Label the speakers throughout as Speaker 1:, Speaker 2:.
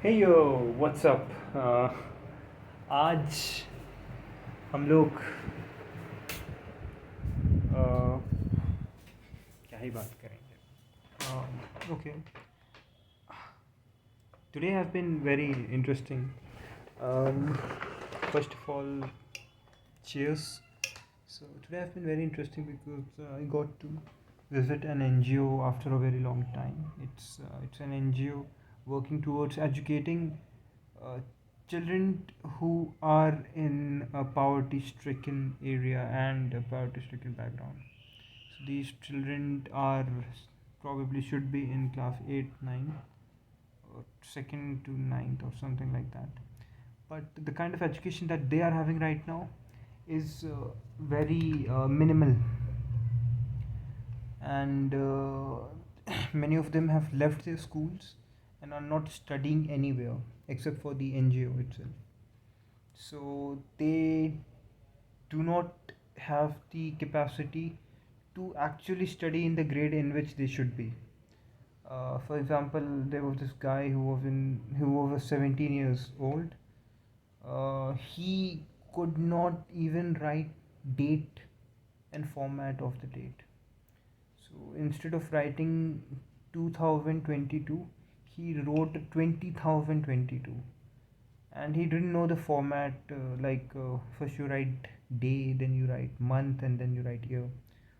Speaker 1: हे यो WhatsApp. आज हम लोग क्या ही बात करेंगे। Okay, today have been very interesting. First of all, cheers. So today has been very interesting because I got to visit an NGO after a very long time. It's an NGO working towards educating uh, children who are in a poverty-stricken area and a poverty-stricken background. So these children are probably should be in class 8, 9, or second to ninth or something like that. But the kind of education that they are having right now is very minimal, and many of them have left their schools and are not studying anywhere except for the NGO itself. So they do not have the capacity to actually study in the grade in which they should be. For example, there was this guy who was 17 years old. He could not even write date and format of the date. So instead of writing 2022, he wrote 20,022, and he didn't know the format. First you write day, then you write month, and then you write year.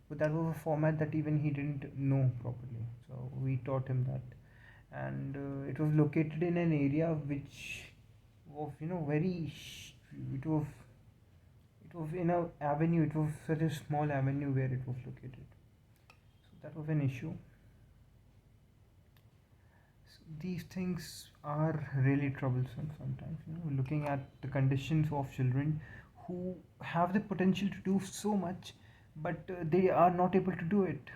Speaker 1: But that was a format that even he didn't know properly. So we taught him that, and it was located in an area which was, it was in a avenue. It was such a small avenue where it was located. So that was an issue. So these things are really troublesome sometimes. Looking at the conditions of children who have the potential to do so much, but they are not able to do it.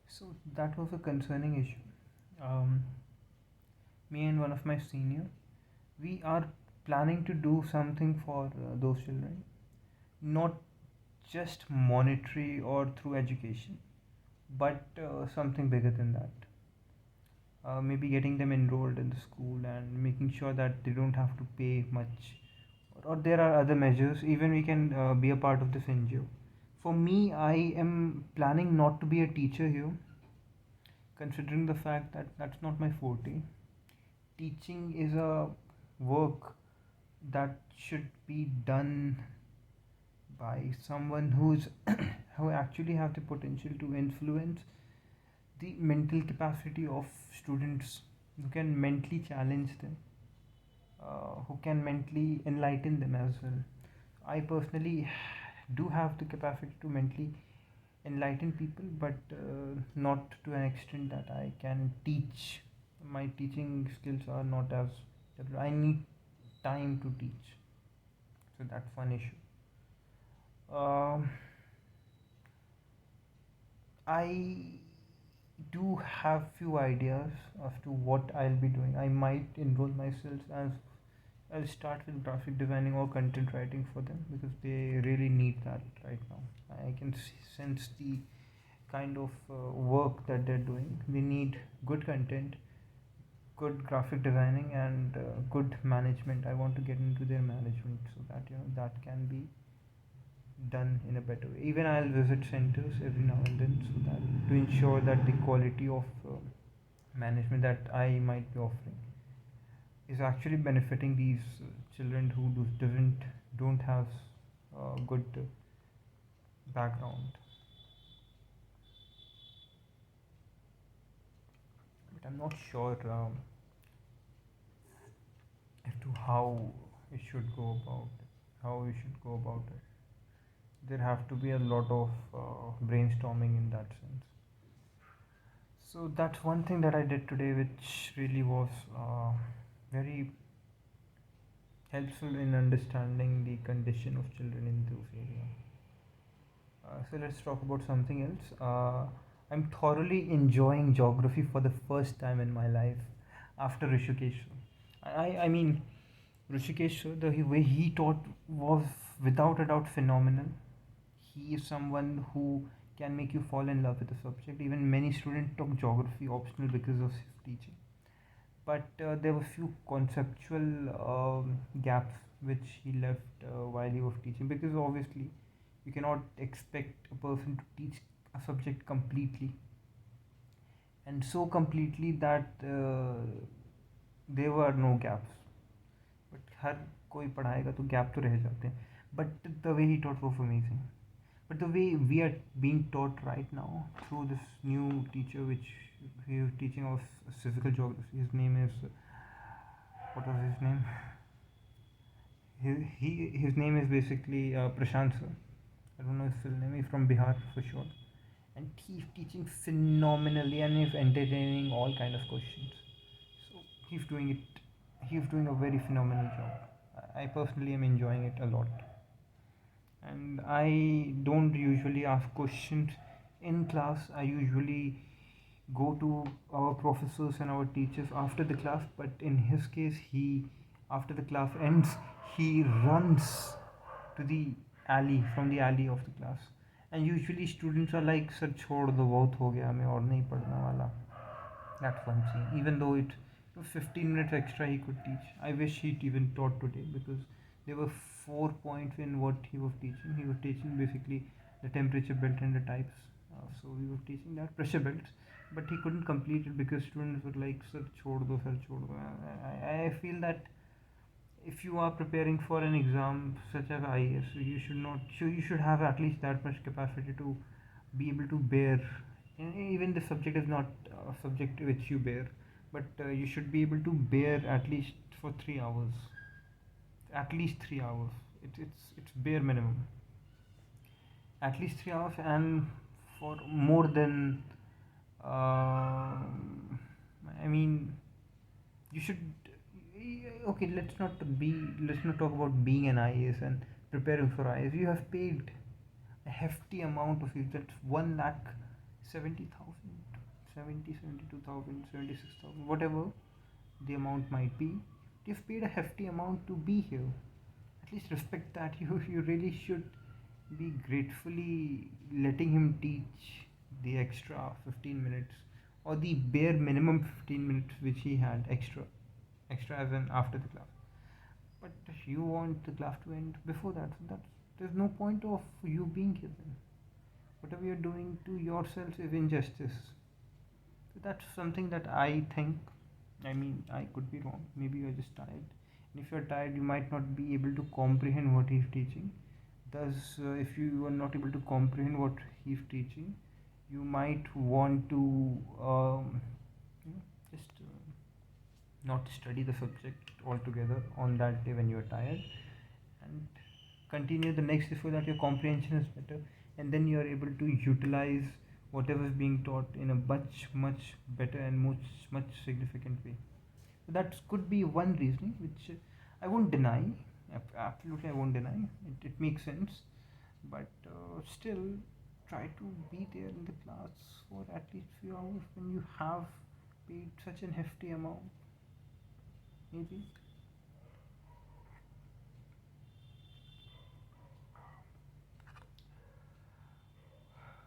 Speaker 1: So that was a concerning issue. Me and one of my senior, we are planning to do something for those children, not just monetary or through education, but something bigger than that. Maybe getting them enrolled in the school and making sure that they don't have to pay much, or there are other measures. Even we can be a part of this NGO. For me, I am planning not to be a teacher here, considering the fact that that's not my forte. Teaching is a work that should be done by someone who actually have the potential to influence the mental capacity of students, who can mentally challenge them, who can mentally enlighten them as well. I personally do have the capacity to mentally enlighten people, but not to an extent that I can teach. My teaching skills are not as I need time to teach, so that's one issue. Um, I do have few ideas as to what I'll be doing. I might enroll myself as I'll start with graphic designing or content writing for them because they really need that right now. I can sense the kind of work that they're doing. They need good content, good graphic designing, and good management. I want to get into their management so that that can be done in a better way. Even I'll visit centers every now and then so that to ensure that the quality of management that I might be offering is actually benefiting these children who don't have good background. But I'm not sure as to it should go about how we should go about it. There have to be a lot of brainstorming in that sense. So that's one thing that I did today, which really was very helpful in understanding the condition of children in those areas. So let's talk about something else. I'm thoroughly enjoying geography for the first time in my life after Rishikesh. I mean, Rishikesh, the way he taught was without a doubt phenomenal. he is someone who can make you fall in love with the subject. Even many students took geography optional because of his teaching. But there were few conceptual gaps which he left while he was teaching, because obviously you cannot expect a person to teach a subject completely, and so completely that there were no gaps. But हर कोई पढ़ाएगा तो gap तो रह जाते हैं. But the way he taught was amazing. But the way we are being taught right now through this new teacher, which he is teaching us physical geography. His name is, what was his name? His name is basically Prashant sir. I don't know his full name. He's from Bihar for sure, and he's teaching phenomenally and he's entertaining all kind of questions. So he's doing it. He's doing a very phenomenal job. I personally am enjoying it a lot, and I don't usually ask questions in class. I usually go to our professors and our teachers after the class, but in his case, he, after the class ends, he runs to the alley, from the alley of the class. And usually students are like, sir छोड़ दो, बहुत हो गया, हमें और नहीं पढ़ने वाला. That's one thing. Even though it 15 minutes extra he could teach. I wish he even taught today, because there were 4 points in what he was teaching. He was teaching basically the temperature belt and the types. So we were teaching that pressure belts, but he couldn't complete it because students were like, "Sir, chhod do, sir, chhod do." I feel that if you are preparing for an exam such as IAS, you should not. You should have at least that much capacity to be able to bear. Even the subject is not a subject which you bear, but you should be able to bear at least for 3 hours. At least 3 hours. It's bare minimum. At least 3 hours, and for more than, I mean, you should. Okay, let's not talk about being an IAS and preparing for IAS. You have paid a hefty amount of fees. That's 1 lakh 70,000, 72,000, 76,000, whatever the amount might be. You've paid a hefty amount to be here. At least respect that. You really should be gratefully letting him teach the extra 15 minutes, or the bare minimum 15 minutes which he had extra as an after the class. But you want the class to end before that, so that's, there's no point of you being here then. Whatever you're doing to yourself is injustice. So that's something that I think. I mean, I could be wrong. Maybe you're just tired. And if you're tired, you might not be able to comprehend what he's teaching. Thus, if you are not able to comprehend what he's teaching, you might want to just not study the subject altogether on that day when you're tired, and continue the next day so that your comprehension is better, and then you are able to utilize whatever is being taught in a much better and much significant way. So that could be one reasoning which I won't deny. Absolutely, I won't deny. It makes sense, but still, try to be there in the class for at least few hours when you have paid such an hefty amount. Maybe.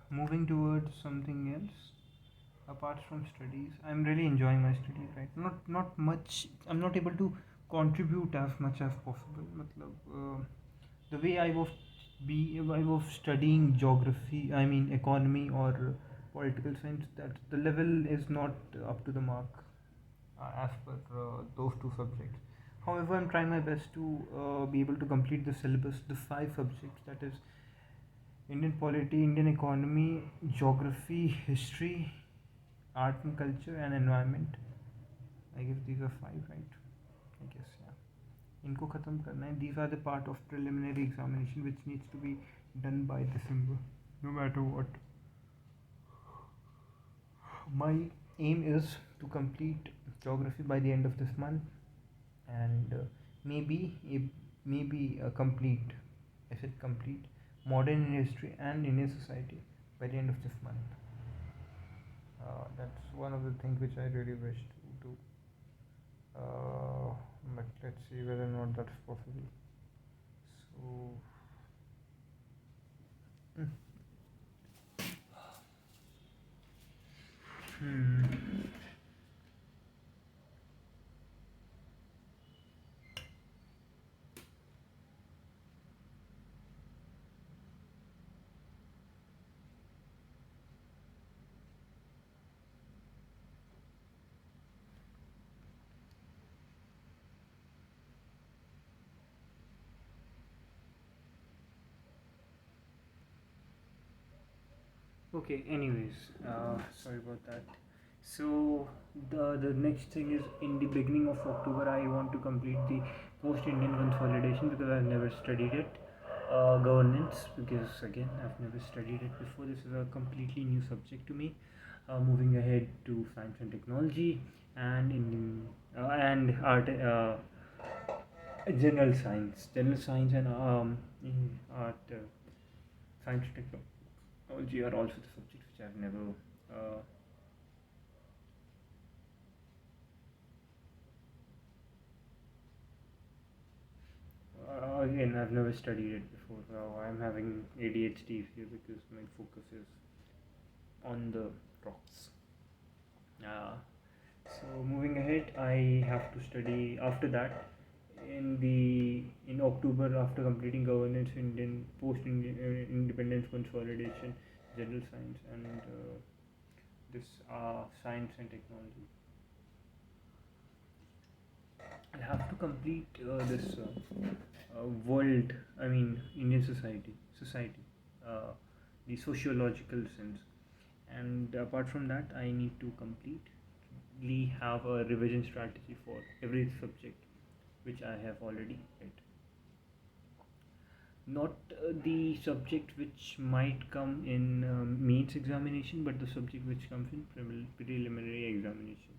Speaker 1: Moving towards something else, apart from studies, I'm really enjoying my studies right. Not much. I'm not able to contribute as much as possible. मतलब the way I was studying geography, I mean economy or political science, that the level is not up to the mark as per those two subjects. However, I'm trying my best to be able to complete the syllabus, the 5 subjects, that is Indian polity, Indian economy, geography, history, art and culture, and environment. I guess these are 5, right? I guess, yeah. इनको ख़त्म करना है. These are the part of preliminary examination which needs to be done by December, no matter what. My aim is to complete geography by the end of this month, and maybe complete. I said complete modern history and Indian society by the end of this month. That's one of the things which I really wish to do. But let's see whether or not that's possible. So, Hmm. Okay, anyways, sorry about that. So the next thing is, in the beginning of October I want to complete the post Indian consolidation because I've never studied it. Governance, because again I've never studied it before. This is a completely new subject to me. Moving ahead to science and technology, and art, general science and art, science and technology are also the subjects which I've never. Again, I've never studied it before. I'm having ADHD here because my focus is on the rocks. Uh, so moving ahead, I have to study after that. In October, after completing governance, Indian post Indian independence consolidation, general science, and this science and technology. I have to complete this world. I mean, Indian society, uh, the sociological sense. And apart from that, I need to completely have a revision strategy for every subject which I have already read. Not the subject which might come in mains examination, but the subject which comes in preliminary examination.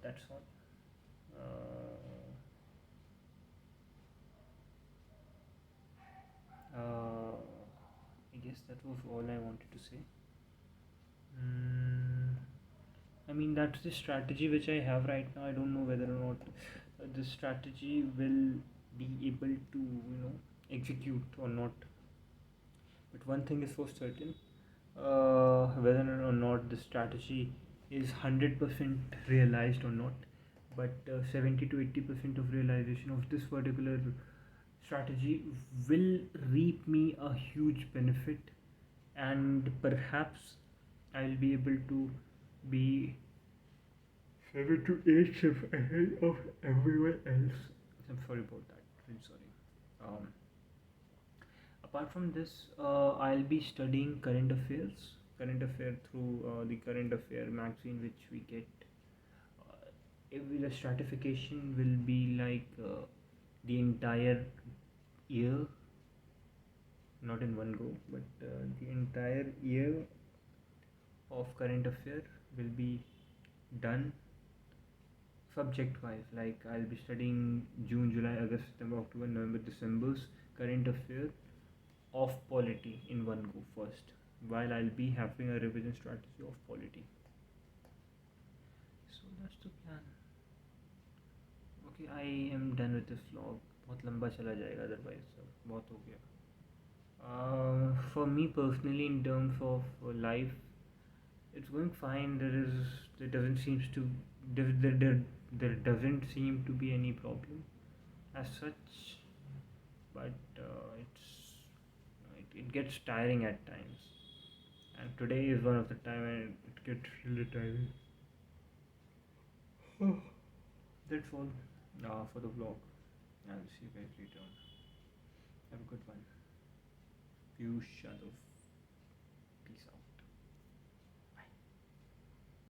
Speaker 1: That's all. Uh, I guess that was all I wanted to say. Mm, I mean, that's the strategy which I have right now. I don't know whether or not this strategy will be able to, execute or not. But one thing is for certain, whether or not the strategy is 100% realized or not. But 70 to 80% of realization of this particular strategy will reap me a huge benefit, and perhaps I'll be able to be 7 to 8 steps ahead of everyone else. I'm sorry about that. I'm sorry. Um, Apart from this, I'll be studying current affair through the current affair magazine which we get. Every the stratification will be like the entire year, not in one go, but the entire year of current affair will be done subject wise. Like I'll be studying June, July, August, September, October, November, December's current affair of polity in one go first, while I'll be having a revision strategy of polity. So that's the plan. Okay, I am done with this vlog. बहुत लंबा चला जाएगा otherwise, बहुत हो गया. For me personally, in terms of life, it's going fine. There doesn't seems to there doesn't seem to be any problem as such, but it gets tiring at times, and today is one of the time when it gets really tiring. That's all for the vlog. I'll see you guys later on. Have a good one. Piyush Yadav. Peace out.